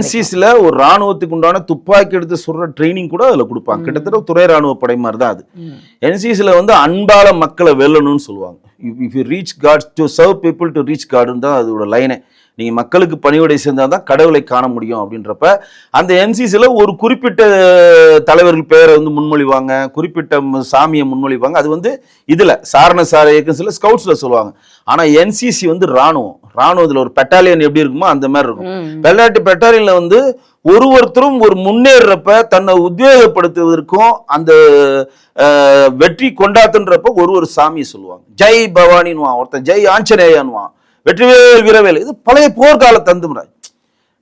NCCல ஒரு ராணுவத்துக்கு உண்டான துப்பாக்கி எடுத்து சுடுற ட்ரைனிங் கூட அதுல கொடுப்பாங்க. கிட்டத்தட்ட துணை ராணுவ படை மாதிரி தான் அது. NCCல வந்து அன்பால மக்களை வெல்லணும்னு சொல்லுவாங்க. If you reach God to serve people to reach God தான் அதோட லைனே. நீங்க மக்களுக்கு பணிவிடை செஞ்சாதான் கடவுளை காண முடியும் அப்படின்றப்ப அந்த என்சிசில ஒரு குறிப்பிட்ட தலைவர்கள் பேரை வந்து முன்மொழிவாங்க, குறிப்பிட்ட சாமியை முன்மொழிவாங்க. அது வந்து இதுல சாரணசார இயக்கம் சில ஸ்கவுட்ஸ்ல சொல்லுவாங்க. ஆனா என்சிசி வந்து ராணுவத்துல ஒரு பெட்டாலியன் எப்படி இருக்குமோ அந்த மாதிரி இருக்கும். பெட்டாலியன்ல வந்து ஒருத்தரும் ஒரு முன்னேறப்ப தன்னை உத்வேகப்படுத்துவதற்கும் அந்த வெற்றி கொண்டாத்துன்றப்ப ஒரு சாமியை சொல்லுவாங்க. ஜெய் பவானின்வான், ஒருத்தன் ஜெய் ஆஞ்சநேயன்வான், வெற்றிவேல் வீரவேல். இது பழைய போர்க்கால தந்துமுறை.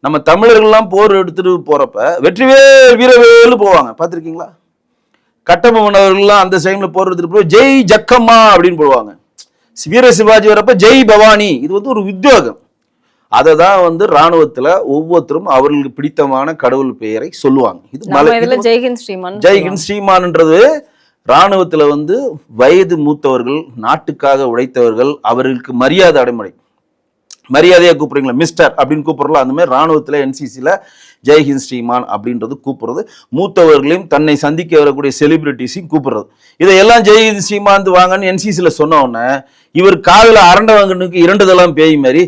நம்ம தமிழர்கள்லாம் போர் எடுத்துட்டு போறப்ப வெற்றிவேல் வீரவேலு போவாங்க, பார்த்துருக்கீங்களா? கட்டபொம்மனவர்கள்லாம் அந்த டைம்ல போர் எடுத்துட்டு போய் ஜெய் ஜக்கம்மா அப்படின்னு போடுவாங்க. வீர சிவாஜி வரப்ப ஜெய் பவானி. இது வந்து ஒரு உத்யோகம். அதை தான் வந்து ராணுவத்துல ஒவ்வொருத்தரும் அவர்களுக்கு பிடித்தமான கடவுள் பெயரை சொல்லுவாங்க. இது ஜெய்ஹிந்த் ஸ்ரீமான்ன்றது ராணுவத்துல வந்து வயது மூத்தவர்கள், நாட்டுக்காக உழைத்தவர்கள், அவர்களுக்கு மரியாதை அடைமுறை. மரியாதையா கூப்பிடுறீங்களா மிஸ்டர் அப்படின்னு கூப்பிடுறோம். அந்த மாதிரி ராணுவத்துல என்சிசில ஜெய்ஹிந்த் ஸ்ரீமான் அப்படின்றது கூப்பிடுறது. மூத்தவர்களையும் தன்னை சந்திக்க வரக்கூடிய செலிபிரிட்டிஸையும் கூப்பிடுறது. இதையெல்லாம் ஜெய்ஹிந்த் ஸ்ரீமான் வாங்கன்னு என்சிசில சொன்ன உடனே இவர் காதல அரண்டவங்கனுக்கு இரண்டுதெல்லாம் பேய் மாதிரி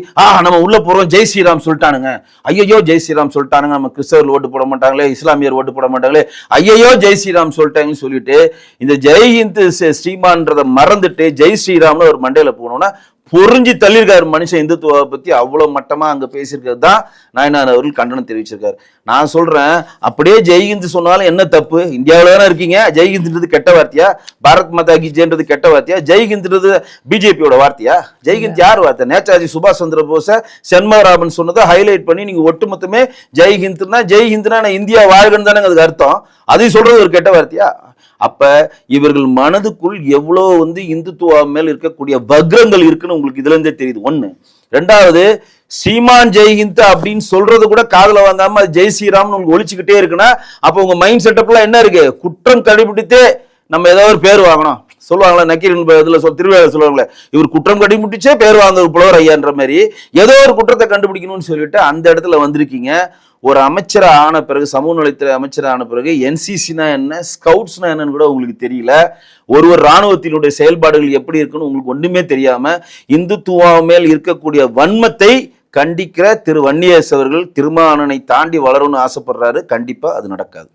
நம்ம உள்ள போறோம் ஜெய் ஸ்ரீராம் சொல்லிட்டானுங்க, ஐயோ ஜெய் ஸ்ரீராம் சொல்லிட்டானுங்க, நம்ம கிறிஸ்தவர்கள் ஓட்டு போட மாட்டாங்களே, இஸ்லாமியர் ஓட்டு போட மாட்டாங்களே, ஐயோ ஜெய் ஸ்ரீராம் சொல்லிட்டாங்கன்னு சொல்லிட்டு இந்த ஜெய்ஹிந்த் ஸ்ரீமான்றதை மறந்துட்டு ஜெய் ஸ்ரீராம்னு ஒரு மண்டையில போனோம்னா பொறிஞ்சி தள்ளியிருக்காரு மனுஷன். இந்துத்துவ பத்தி அவ்வளவு மட்டமா அங்க பேசியிருக்கிறது தான் நாயனார் அவர்கள் கண்டனம் தெரிவிச்சிருக்காரு. நான் சொல்றேன், அப்படியே ஜெய்ஹிந்த் சொன்னாலும் என்ன தப்பு? இந்தியாவில தானே இருக்கீங்க. ஜெய்ஹிந்த்ன்றது கெட்ட வார்த்தையா? பாரத் மாதா கி ஜெய்ன்றது கெட்ட வார்த்தையா? ஜெய்ஹிந்த்ன்றது பிஜேபியோட வார்த்தையா? ஜெய்ஹிந்த் யார் வார்த்தை? நேதாஜி சுபாஷ் சந்திர போஸ சென்மராமன் சொன்னதை ஹைலைட் பண்ணி நீங்க ஒட்டுமொத்தமே ஜெய்ஹிந்த்னா இந்தியா வாழ்கன்னு தானே அதுக்கு அர்த்தம். அதையும் சொல்றது ஒரு கெட்ட வார்த்தையா? அப்ப இவர்கள் மனதுக்குள் எவ்வளவு வந்து இந்துத்துவா மேல் இருக்கக்கூடிய வக்ரங்கள் இருக்குன்னு உங்களுக்கு இதுல இருந்தே தெரியுது. ஒண்ணு. ரெண்டாவது, ஸ்ரீமான் ஜெய்ஹிந்த் அப்படின்னு சொல்றது கூட காதுல வாங்காம ஜெய் ஸ்ரீராம்னு உங்களுக்கு ஒழிச்சுக்கிட்டே இருக்குன்னா அப்ப உங்க மைண்ட் செட்டப்லாம் என்ன இருக்கு? குற்றம் கடைபிடித்தே நம்ம ஏதாவது ஒரு பேர் வாங்கணும் சொல்லுவாங்களா? நக்கீரன் இதுல திருவிழா சொல்லுவாங்களே, இவர் குற்றம் கடைபிடிச்சே பேர் வாங்க ஒரு புலவர் ஐயான்ற மாதிரி ஏதோ ஒரு குற்றத்தை கண்டுபிடிக்கணும்னு சொல்லிட்டு அந்த இடத்துல வந்திருக்கீங்க. ஒரு அமைச்சர் ஆன பிறகு, சமூக நலத்துறை அமைச்சர் ஆன பிறகு என்சிசினா என்ன, ஸ்கவுட்ஸ்னா என்னன்னு கூட உங்களுக்கு தெரியல. ஒருவர் ராணுவத்தினுடைய செயல்பாடுகள் எப்படி இருக்குன்னு உங்களுக்கு ஒண்ணுமே தெரியாம இந்துத்துவா மேல் இருக்கக்கூடிய வன்மத்தை கண்டிக்கிற திரு வன்னியரசு அவர்கள் திருமாவளவனை தாண்டி வளரும்னு ஆசைப்படுறாரு. கண்டிப்பா அது நடக்காது.